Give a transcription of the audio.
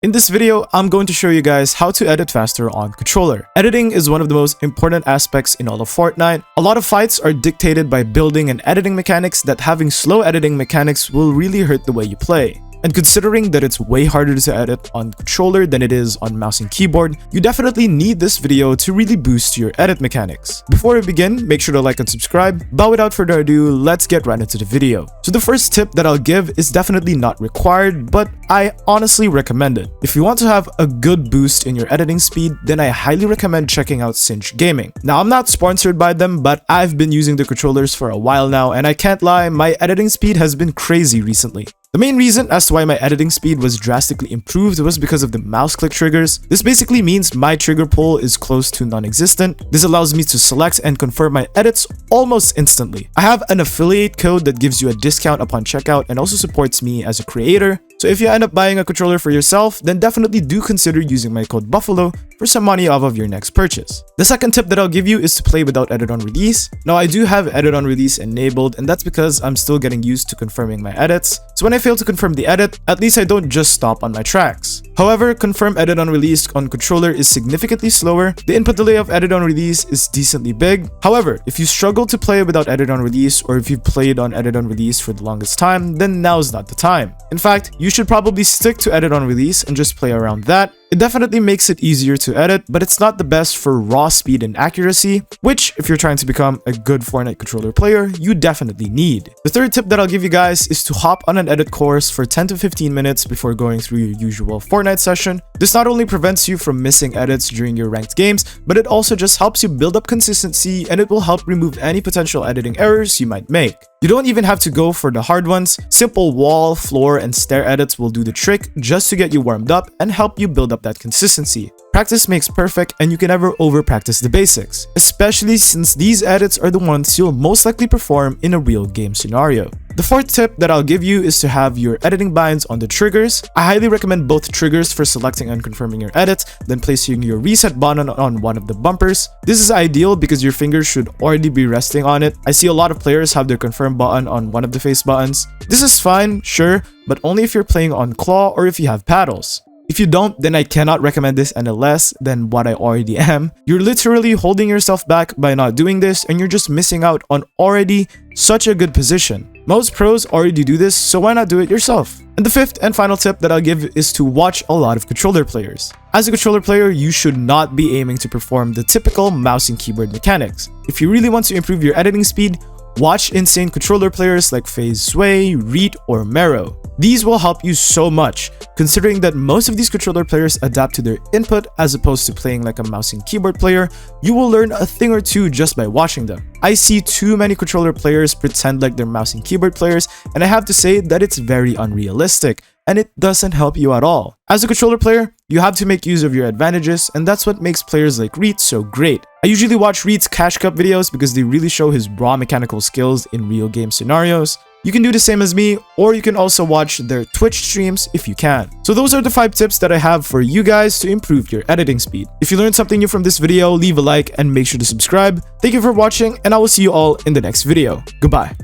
In this video, I'm going to show you guys how to edit faster on controller. Editing is one of the most important aspects in all of Fortnite. A lot of fights are dictated by building and editing mechanics that having slow editing mechanics will really hurt the way you play. And considering that it's way harder to edit on controller than it is on mouse and keyboard, you definitely need this video to really boost your edit mechanics. Before we begin, make sure to like and subscribe, but without further ado, let's get right into the video. So the first tip that I'll give is definitely not required, but I honestly recommend it. If you want to have a good boost in your editing speed, then I highly recommend checking out Cinch Gaming. Now, I'm not sponsored by them, but I've been using the controllers for a while now, and I can't lie, my editing speed has been crazy recently. The main reason as to why my editing speed was drastically improved was because of the mouse click triggers. This basically means my trigger pull is close to non-existent. This allows me to select and confirm my edits almost instantly. I have an affiliate code that gives you a discount upon checkout and also supports me as a creator. So if you end up buying a controller for yourself, then definitely do consider using my code Buffalo for some money off of your next purchase. The second tip that I'll give you is to play without edit on release. Now, I do have edit on release enabled, and that's because I'm still getting used to confirming my edits. So when I fail to confirm the edit, at least I don't just stop on my tracks. However, confirm edit on release on controller is significantly slower. The input delay of edit on release is decently big. However, if you struggle to play without edit on release, or if you've played on edit on release for the longest time, then now's not the time. In fact, you should probably stick to edit on release and just play around that. It definitely makes it easier to edit, but it's not the best for raw speed and accuracy, which, if you're trying to become a good Fortnite controller player, you definitely need. The third tip that I'll give you guys is to hop on an edit course for 10 to 15 minutes before going through your usual Fortnite session. This not only prevents you from missing edits during your ranked games, but it also just helps you build up consistency, and it will help remove any potential editing errors you might make. You don't even have to go for the hard ones. Simple wall, floor, and stair edits will do the trick just to get you warmed up and help you build up that consistency. Practice makes perfect, and you can never over practice the basics, especially since these edits are the ones you'll most likely perform in a real game scenario. The fourth tip that I'll give you is to have your editing binds on the triggers. I highly recommend both triggers for selecting and confirming your edits, then placing your reset button on one of the bumpers. This is ideal because your fingers should already be resting on it. I see a lot of players have their confirm button on one of the face buttons. This is fine, sure, but only if you're playing on claw or if you have paddles. If you don't, then I cannot recommend this any less than what I already am. You're literally holding yourself back by not doing this, and you're just missing out on already such a good position. Most pros already do this, so why not do it yourself? And the fifth and final tip that I'll give is to watch a lot of controller players. As a controller player, you should not be aiming to perform the typical mouse and keyboard mechanics. If you really want to improve your editing speed, watch insane controller players like FaZe Sway, Reet, or Mero. These will help you so much, considering that most of these controller players adapt to their input as opposed to playing like a mouse and keyboard player. You will learn a thing or two just by watching them. I see too many controller players pretend like they're mouse and keyboard players, and I have to say that it's very unrealistic, and it doesn't help you at all. As a controller player, you have to make use of your advantages, and that's what makes players like Reet so great. I usually watch Reet's Cash Cup videos because they really show his raw mechanical skills in real game scenarios. You can do the same as me, or you can also watch their Twitch streams if you can. So those are the 5 tips that I have for you guys to improve your editing speed. If you learned something new from this video, leave a like and make sure to subscribe. Thank you for watching, and I will see you all in the next video. Goodbye.